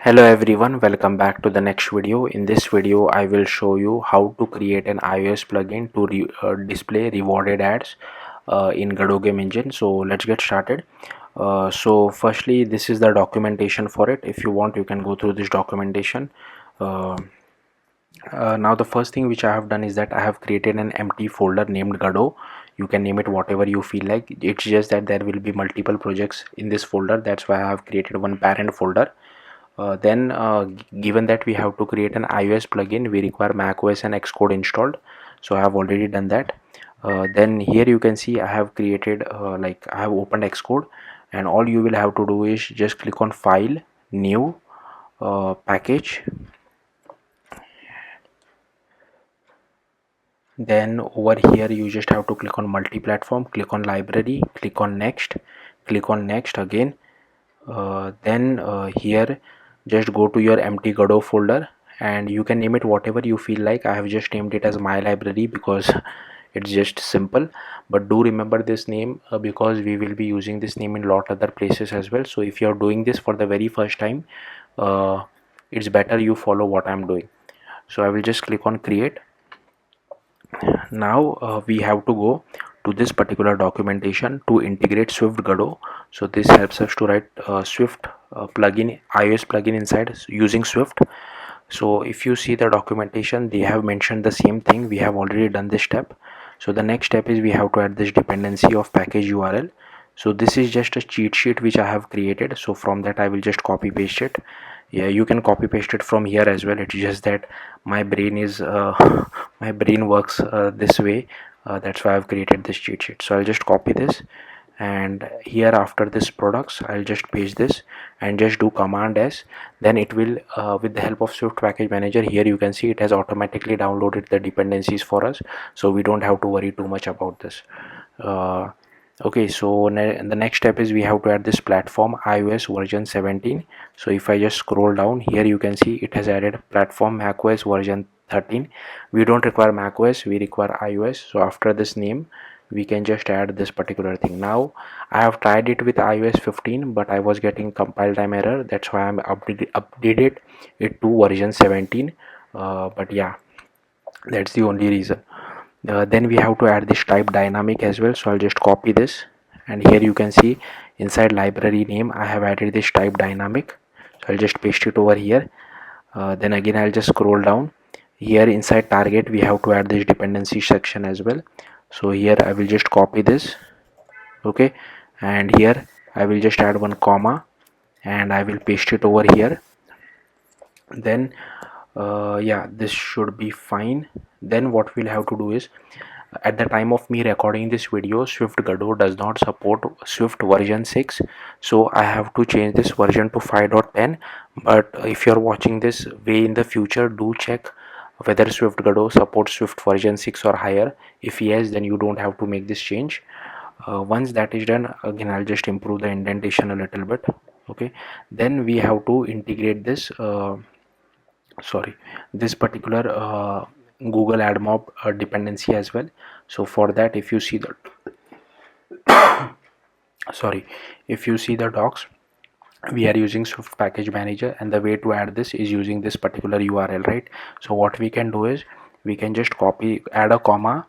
Hello everyone, welcome back to the next video. In this video I will show you how to create an iOS plugin to display rewarded ads in Godot game engine. So let's get started. So firstly, this is the documentation for it. If you want, you can go through this documentation. uh, Now the first thing which I have done is that I have created an empty folder named Godot. You can name it whatever you feel like. It's just that there will be multiple projects in this folder. That's why I have created one parent folder. Given that we have to create an iOS plugin, we require macOS and Xcode installed. So I have already done that. Then here you can see I have created I have opened Xcode, and all you will have to do is just click on File, New, Package. Then over here you just have to click on multi-platform, click on library, click on next, click on next again. Here just go to your empty Godot folder and you can name it whatever you feel like. I have just named it as my library because it's just simple, but do remember this name because we will be using this name in lot other places as well. So if you are doing this for the very first time, it's better you follow what I'm doing. So I will just click on create. Now we have to go to this particular documentation to integrate Swift Godot. So this helps us to write Swift plugin, iOS plugin inside using Swift. So if you see the documentation, they have mentioned the same thing. We have already done this step. So the next step is we have to add this dependency of package URL. So this is just a cheat sheet which I have created. So from that I will just copy paste it. Yeah, you can copy paste it from here as well. It's just that my brain is my brain works this way. That's why I've created this cheat sheet. So I'll just copy this, and here after this products I'll just paste this and just do Command S. Then it will with the help of Swift package manager, here you can see it has automatically downloaded the dependencies for us, so we don't have to worry too much about this. Okay, so the next step is we have to add this platform iOS version 17. So if I just scroll down here, you can see it has added platform macOS version 13. We don't require macOS, we require iOS. So after this name we can just add this particular thing. Now I have tried it with iOS 15, but I was getting compile time error. That's why I'm updated it to version 17. But yeah, that's the only reason. Then we have to add this type dynamic as well. So I'll just copy this, and here you can see inside library name I have added this type dynamic. So I'll just paste it over here. Then again I'll just scroll down. Here inside target we have to add this dependency section as well. So here I will just copy this. Okay, and here I will just add one comma and I will paste it over here. Then yeah, this should be fine. Then what we'll have to do is, at the time of me recording this video, Swift Godot does not support Swift version 6, so I have to change this version to 5.10. but if you're watching this way in the future, do check whether Swift Godot supports Swift version 6 or higher. If yes, then you don't have to make this change. Once that is done, again I'll just improve the indentation a little bit. Okay, then we have to integrate this this particular Google AdMOB dependency as well. So for that, if you see the if you see the docs, we are using Swift package manager, and the way to add this is using this particular URL, right? So what we can do is we can just add a comma,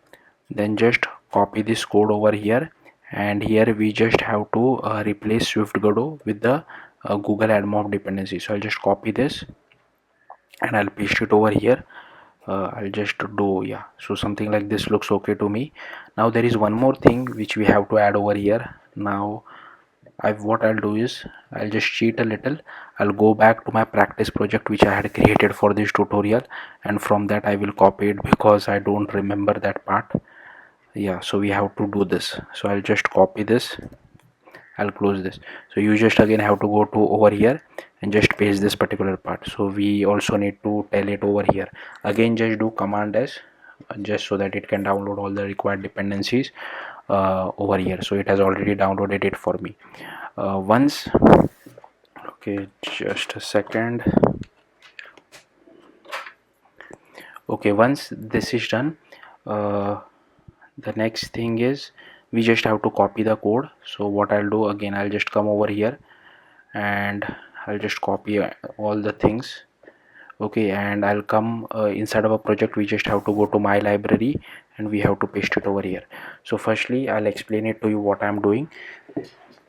then just copy this code over here, and here we just have to replace Swift Godot with the Google AdMOB dependency. So I'll just copy this and I'll paste it over here. I'll just do, yeah, so something like this looks okay to me. Now there is one more thing which we have to add over here. Now what I'll do is I'll just cheat a little. I'll go back to my practice project which I had created for this tutorial, and from that I will copy it because I don't remember that part. Yeah, so we have to do this. So I'll just copy this, I'll close this. So you just again have to go to over here and just paste this particular part. So we also need to tell it over here. Again, just do Command S just so that it can download all the required dependencies over here. So it has already downloaded it for me. Once, okay, just a second. Okay, once this is done, the next thing is we just have to copy the code. So what I'll do, again I'll just come over here and I'll just copy all the things. Okay, and I'll come inside of a project. We just have to go to my library and we have to paste it over here. So firstly I'll explain it to you what I'm doing.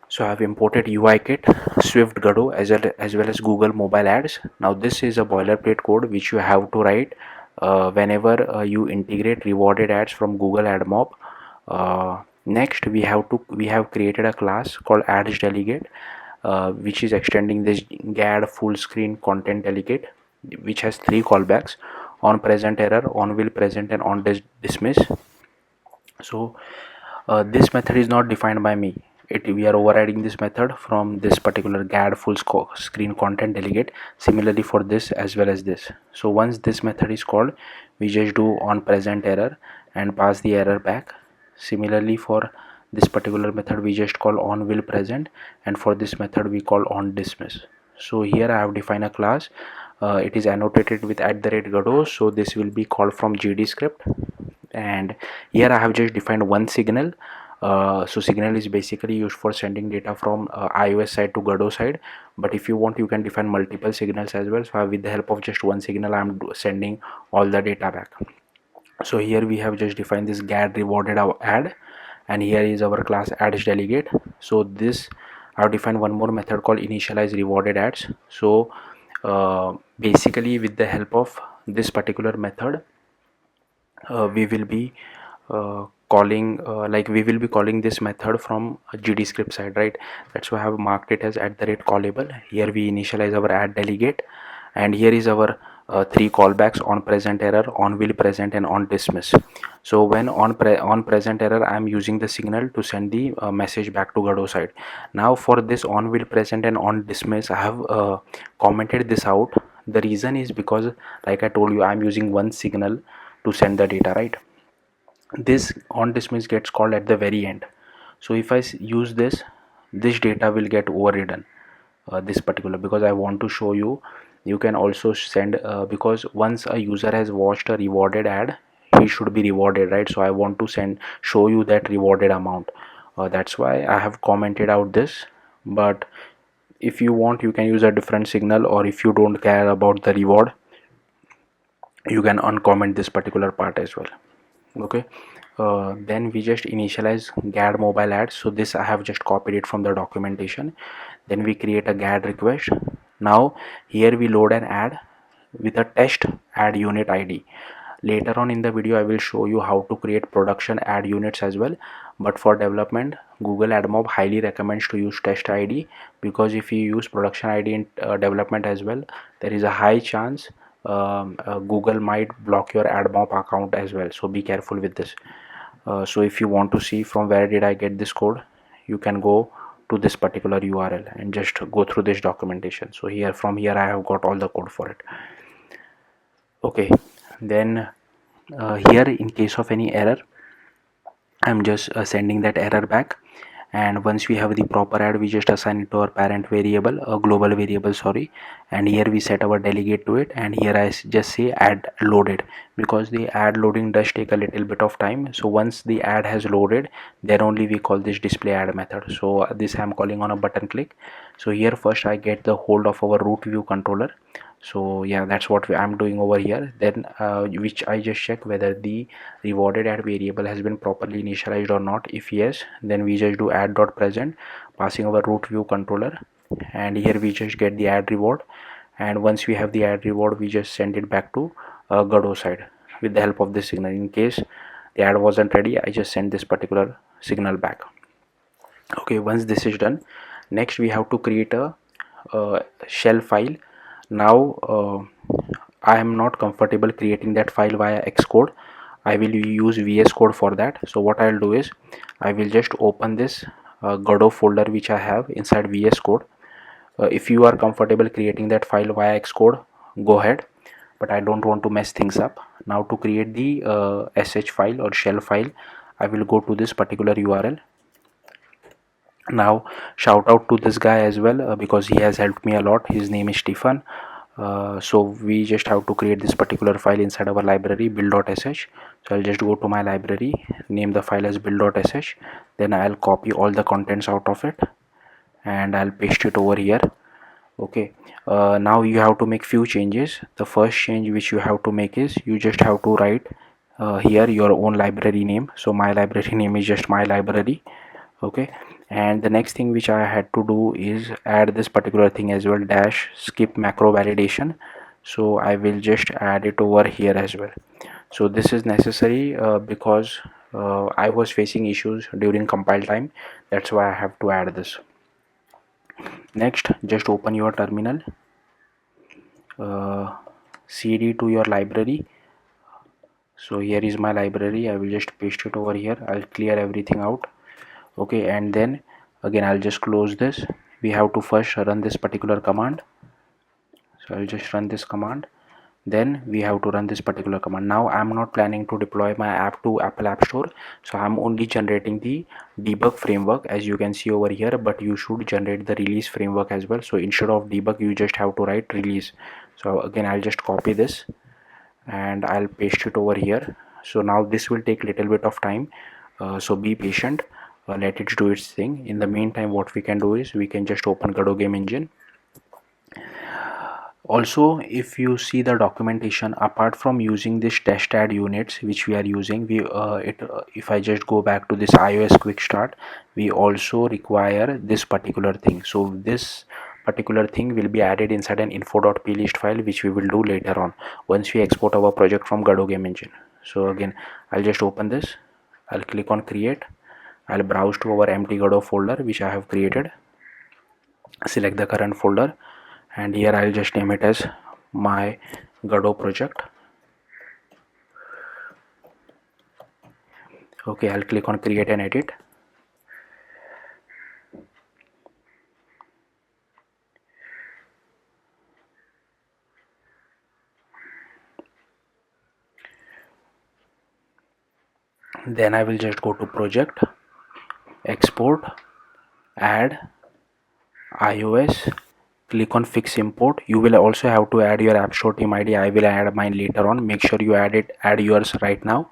So I've imported UI kit, Swift Godot, as well as Google mobile ads. Now this is a boilerplate code which you have to write whenever you integrate rewarded ads from Google AdMOB. Next we have created a class called ads delegate, which is extending this GAD full screen content delegate, which has three callbacks: on present error, on will present, and on dismiss. So this method is not defined by me. We are overriding this method from this particular GAD full screen content delegate. Similarly for this as well as this. So once this method is called, we just do on present error and pass the error back. Similarly for this particular method, we just call on will present, and for this method we call on dismiss. So here I have defined a class. It is annotated with @Godot, so this will be called from GD script. And here I have just defined one signal. So signal is basically used for sending data from iOS side to Godot side, but if you want you can define multiple signals as well. So with the help of just one signal I'm sending all the data back. So here we have just defined this GAD rewarded ad, and here is our class ads delegate. So this I've defined one more method called initialize rewarded ads. So basically with the help of this particular method we will be calling this method from a GD script side, right? That's why I have marked it as @callable. Here we initialize our add delegate, and here is our three callbacks: on present error, on will present, and on dismiss. So when on present error, I'm using the signal to send the message back to Godot side. Now for this on will present and on dismiss, I have commented this out. The reason is because, like I told you, I'm using one signal to send the data, right? This on dismiss gets called at the very end. So if I use this data will get overridden, this particular, because I want to show you you can also send because once a user has watched a rewarded ad, he should be rewarded, right? So I want to show you that rewarded amount. That's why I have commented out this. But if you want, you can use a different signal, or if you don't care about the reward, you can uncomment this particular part as well. Okay, then we just initialize GAD mobile ads. So this I have just copied it from the documentation. Then we create a GAD request. Now here we load an ad with a test ad unit ID. Later on in the video I will show you how to create production ad units as well, but for development Google AdMOB highly recommends to use test ID, because if you use production ID in development as well, there is a high chance Google might block your AdMOB account as well. So be careful with this. So if you want to see from where did I get this code, you can go to this particular URL and just go through this documentation. So from here I have got all the code for it. Okay, then here in case of any error, I'm just sending that error back. And once we have the proper ad, we just assign it to our parent variable, a global variable, sorry, and here we set our delegate to it, and here I just say add loaded, because the ad loading does take a little bit of time. So once the ad has loaded, then only we call this display ad method. So this I'm calling on a button click. So here first I get the hold of our root view controller. So yeah, that's what I'm doing over here. Then which I just check whether the rewarded ad variable has been properly initialized or not. If yes, then we just do add dot present, passing our root view controller, and here we just get the ad reward. And once we have the ad reward, we just send it back to Godot side with the help of this signal. In case the ad wasn't ready, I just send this particular signal back. Okay, once this is done, next we have to create a shell file. Now I am not comfortable creating that file via Xcode. I will use VS Code for that. So what I'll do is I will just open this Godot folder which I have inside VS Code. If you are comfortable creating that file via Xcode, go ahead, but I don't want to mess things up. Now to create the sh file or shell file, I will go to this particular URL. Now shout out to this guy as well, because he has helped me a lot. His name is Stefan. So we just have to create this particular file inside our library build.sh. So I'll just go to my library, name the file as build.sh, then I'll copy all the contents out of it and I'll paste it over here. Okay, now you have to make few changes. The first change which you have to make is you just have to write here your own library name. So my library name is just my library. Okay, and the next thing which I had to do is add this particular thing as well, dash skip macro validation. So I will just add it over here as well. So this is necessary because I was facing issues during compile time. That's why I have to add this. Next, just open your terminal, cd to your library. So here is my library. I will just paste it over here. I'll clear everything out. Okay, and then again I'll just close this. We have to first run this particular command. So I'll just run this command. Then we have to run this particular command. Now I'm not planning to deploy my app to Apple App Store, so I'm only generating the debug framework, as you can see over here, but you should generate the release framework as well. So instead of debug, you just have to write release. So again I'll just copy this and I'll paste it over here. So now this will take little bit of time, so be patient, let it do its thing. In the meantime, what we can do is we can just open Godot game engine. Also, if you see the documentation, apart from using this test add units which we are using, if I just go back to this iOS quick start, we also require this particular thing. So this particular thing will be added inside an info.plist file, which we will do later on once we export our project from Godot game engine. So again, I'll just open this, I'll click on create, I'll browse to our empty Godot folder which I have created, select the current folder, and here I'll just name it as my Godot project. Okay, I'll click on create and edit. Then I will just go to project, export, add, iOS, click on fix import. You will also have to add your App Store team ID. I will add mine later on. Make sure you add yours right now.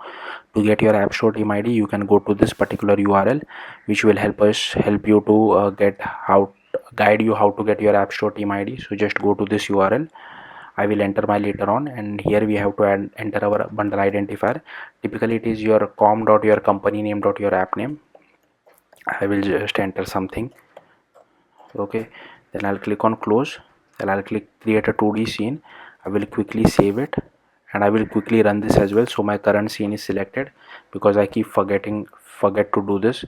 To get your App Store team ID, you can go to this particular URL, which will help you to guide you how to get your App Store team ID. So just go to this URL. I will enter my later on, and here we have to enter our bundle identifier. Typically it is your your company name your app name. I will just enter something. Okay, then I'll click on close, then I'll click create a 2D scene. I will quickly save it and I will quickly run this as well. So my current scene is selected because I keep forget to do this.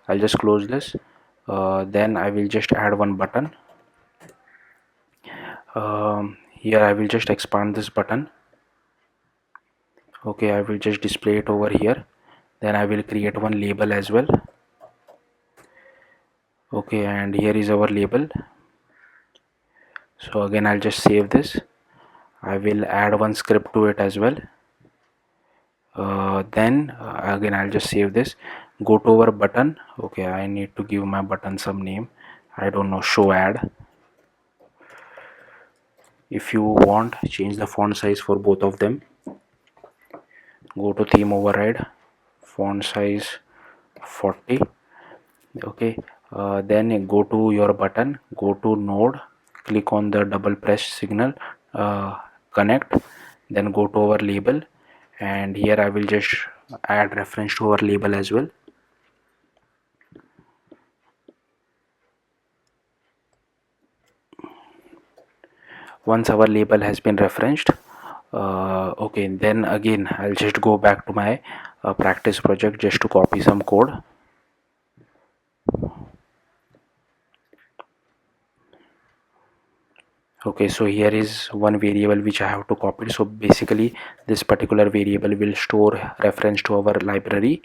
I'll just close this. Then I will just add one button. Here I will just expand this button. Okay, I will just display it over here. Then I will create one label as well. Okay, and here is our label. So again I'll just save this. I will add one script to it as well. Then again I'll just save this. Go to our button. Okay, I need to give my button some name. I don't know, show ad. If you want, change the font size for both of them. Go to theme override, font size 40. Okay, then go to your button, go to node, click on the double press signal, connect, then go to our label, and here I will just add reference to our label as well. Once our label has been referenced, okay, then again I'll just go back to my practice project just to copy some code. Okay, so here is one variable which I have to copy. So basically this particular variable will store reference to our library.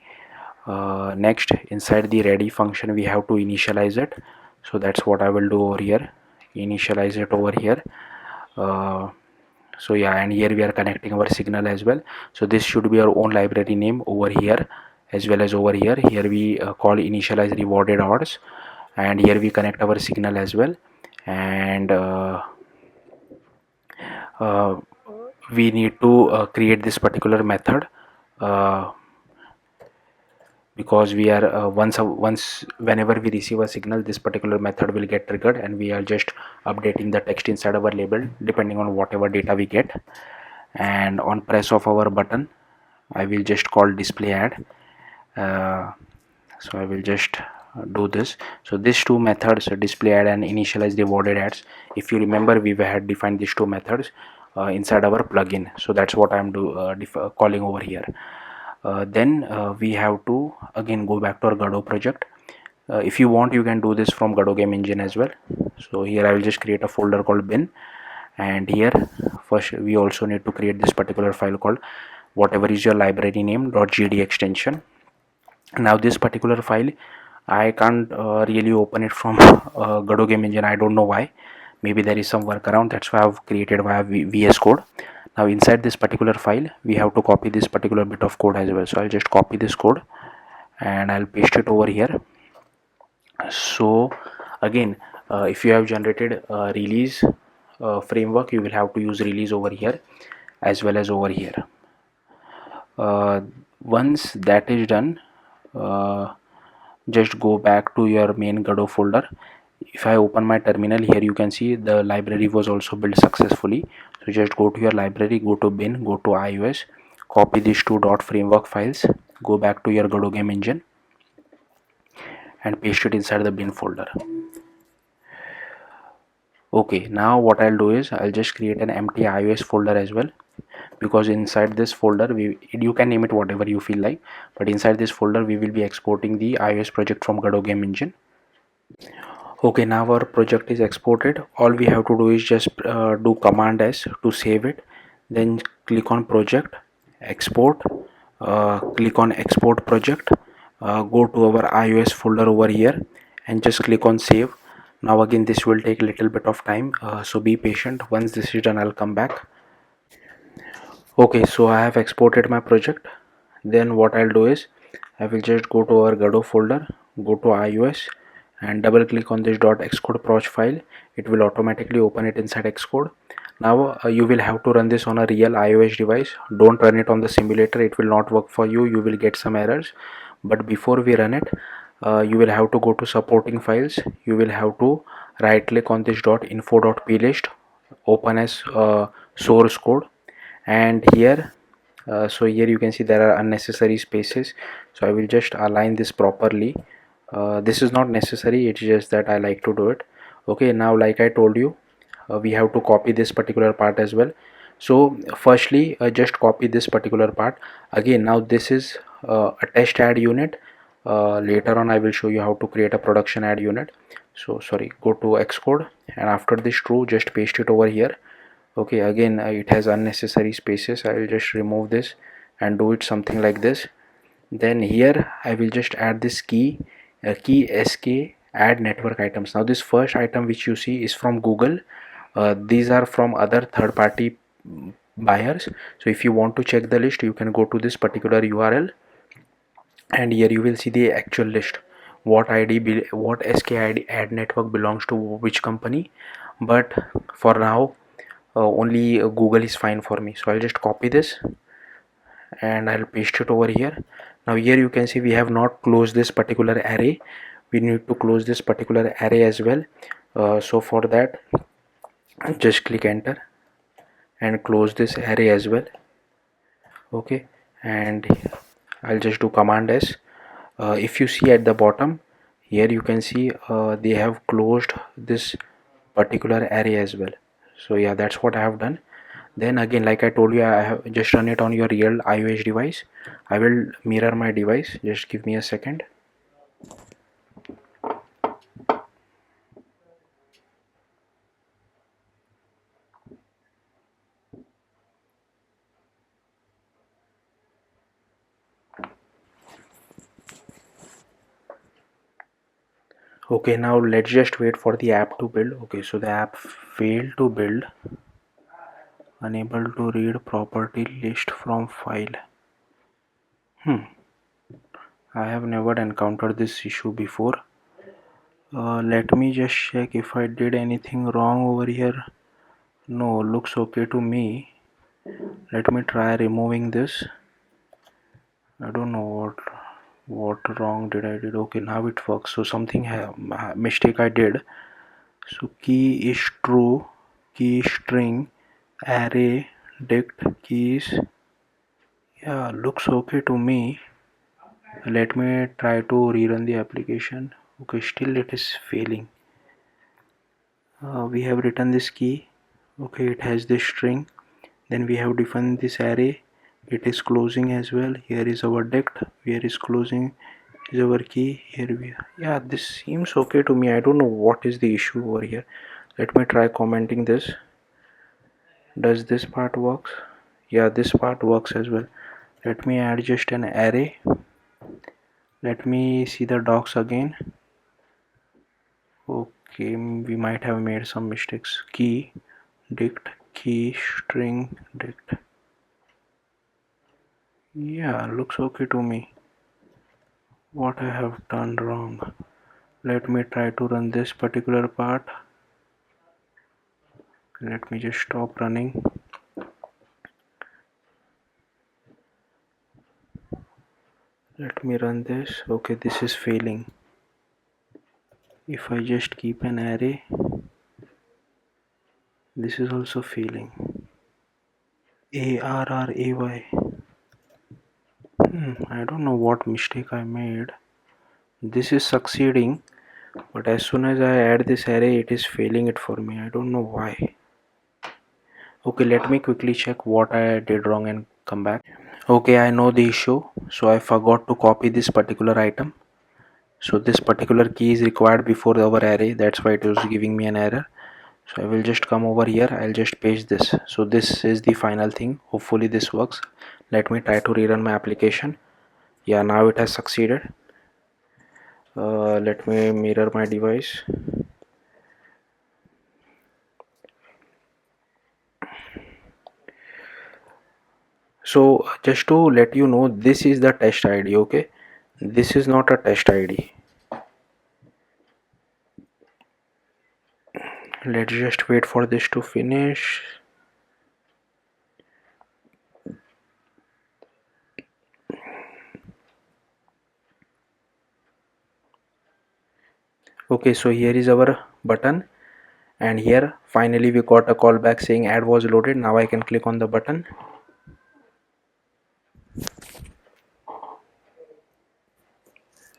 Next, inside the ready function we have to initialize it. So that's what I will do over here, initialize it over here. So yeah, and here we are connecting our signal as well. So this should be our own library name over here as well as over here. Here we call initialize rewarded odds, and here we connect our signal as well. And we need to create this particular method. because we are once whenever we receive a signal, this particular method will get triggered, and we are just updating the text inside our label depending on whatever data we get. And on press of our button, I will just call display add. So I will just do this. So these two methods, display add and initialize rewarded ads, if you remember, we had defined these two methods inside our plugin. So that's what I'm calling over here. Then we have to again go back to our Godot project. If you want, you can do this from Godot game engine as well. So here I will just create a folder called bin, and here first we also need to create this particular file called whatever is your library name .gd extension. Now this particular file I can't really open it from Godot game engine. I don't know why. Maybe there is some workaround, that's why I've created via VS Code. Now inside this particular file we have to copy this particular bit of code as well. So I'll just copy this code and I'll paste it over here. So again, if you have generated a release framework, you will have to use release over here as well as over here. Once that is done, just go back to your main Godot folder. If I open my terminal, here you can see the library was also built successfully. So just go to your library, go to bin, go to iOS, copy these two .framework files, go back to your Godot game engine and paste it inside the bin folder. Okay, now what I'll do is I'll just create an empty iOS folder as well, because inside this folder you can name it whatever you feel like, but inside this folder we will be exporting the iOS project from Godot game engine. Okay, now our project is exported. All we have to do is just do Command S to save it, then click on project, export, click on export project, go to our iOS folder over here and just click on save. Now again this will take a little bit of time, so be patient. Once this is done, I'll come back. Okay, so I have exported my project. Then what I'll do is I will just go to our Godot folder, go to iOS and double click on this .xcode proj file. It will automatically open it inside Xcode. Now you will have to run this on a real iOS device. Don't run it on the simulator, it will not work for you. You will get some errors. But before we run it, you will have to go to supporting files. You will have to right click on this .info.plist, open as source code, and here so here you can see there are unnecessary spaces, so I will just align this properly. This is not necessary, it's just that I like to do it. Okay, now like I told you, we have to copy this particular part as well. So firstly, just copy this particular part. Again, now this is a test ad unit. Later on I will show you how to create a production ad unit. So sorry, go to Xcode and after this true, just paste it over here. Okay, again it has unnecessary spaces. I will just remove this and do it something like this. Then here I will just add this key sk add network items. Now this first item which you see is from Google. These are from other third-party buyers. So if you want to check the list, you can go to this particular URL and here you will see the actual list, what sk ad network belongs to which company. But for now only Google is fine for me, so I'll just copy this and I'll paste it over here. Now here you can see we have not closed this particular array. We need to close this particular array as well. So for that, just click enter and close this array as well. Okay, and I'll just do Command S. If you see at the bottom here, you can see they have closed this particular array as well. So yeah, that's what I have done. Then again, like I told you, I have just run it on your real iOS device. I will mirror my device, just give me a second. Okay, now let's just wait for the app to build. Okay, so the app failed to build, unable to read property list from file. I have never encountered this issue before. Let me just check if I did anything wrong over here. No, looks okay to me. Let me try removing this. I don't know what. What wrong did I did? Okay, now it works. So something mistake I did. So key is true, key string, array, dict, keys. Yeah, looks okay to me. Let me try to rerun the application. Okay, still it is failing. We have written this key. Okay, it has this string. Then we have defined this array. It is closing as well. Here is our dict. Here is closing is our key. Here we are. Yeah, this seems okay to me. I don't know what is the issue over here. Let me try commenting this. Does this part works? Yeah, this part works as well. Let me add just an array. Let me see the docs again. Okay, we might have made some mistakes. Key, dict, key, string, dict. Yeah, looks okay to me. What I have done wrong? Let me try to run this particular part. Let me just stop running. Let me run this. Okay, this is failing. If I just keep an array, this is also failing. ARRAY. I don't know what mistake I made. This is succeeding, but as soon as I add this array, it is failing it for me. I don't know why. Okay, let me quickly check what I did wrong and come back. Okay, I know the issue. So I forgot to copy this particular item. So this particular key is required before our array. That's why it was giving me an error. So I will just come over here. I'll just paste this. So this is the final thing. Hopefully this works. Let me try to rerun my application. Yeah, now it has succeeded. Let me mirror my device. So just to let you know, this is the test ID. Okay, this is not a test ID. Let's just wait for this to finish. Okay, so here is our button, and here finally we got a callback saying ad was loaded. Now I can click on the button.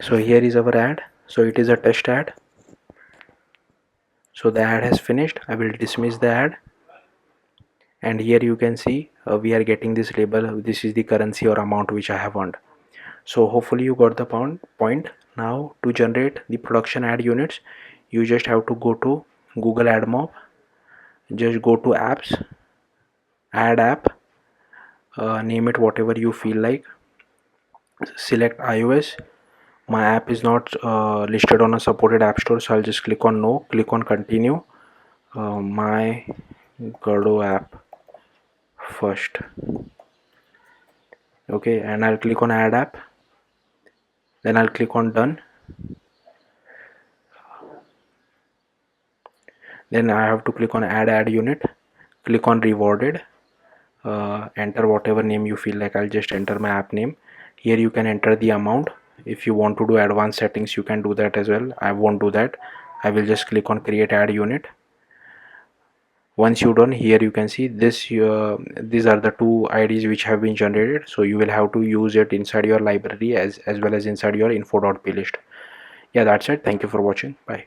So here is our ad. So it is a test ad. So the ad has finished. I will dismiss the ad, and here you can see we are getting this label. This is the currency or amount which I have earned. So hopefully you got the point. Now to generate the production ad units, you just have to go to Google AdMOB. Just go to apps, add app, name it whatever you feel like. Select iOS. My app is not listed on a supported app store, so I'll just click on no, click on continue. My Godot app first. Okay, and I'll click on add app, then I'll click on done. Then I have to click on add unit, click on rewarded, enter whatever name you feel like. I'll just enter my app name. Here you can enter the amount. If you want to do advanced settings, you can do that as well. I won't do that. I will just click on create ad unit. Once you're done, here you can see this these are the two IDs which have been generated. So you will have to use it inside your library as well as inside your info.plist. Yeah, that's it. Thank you for watching. Bye.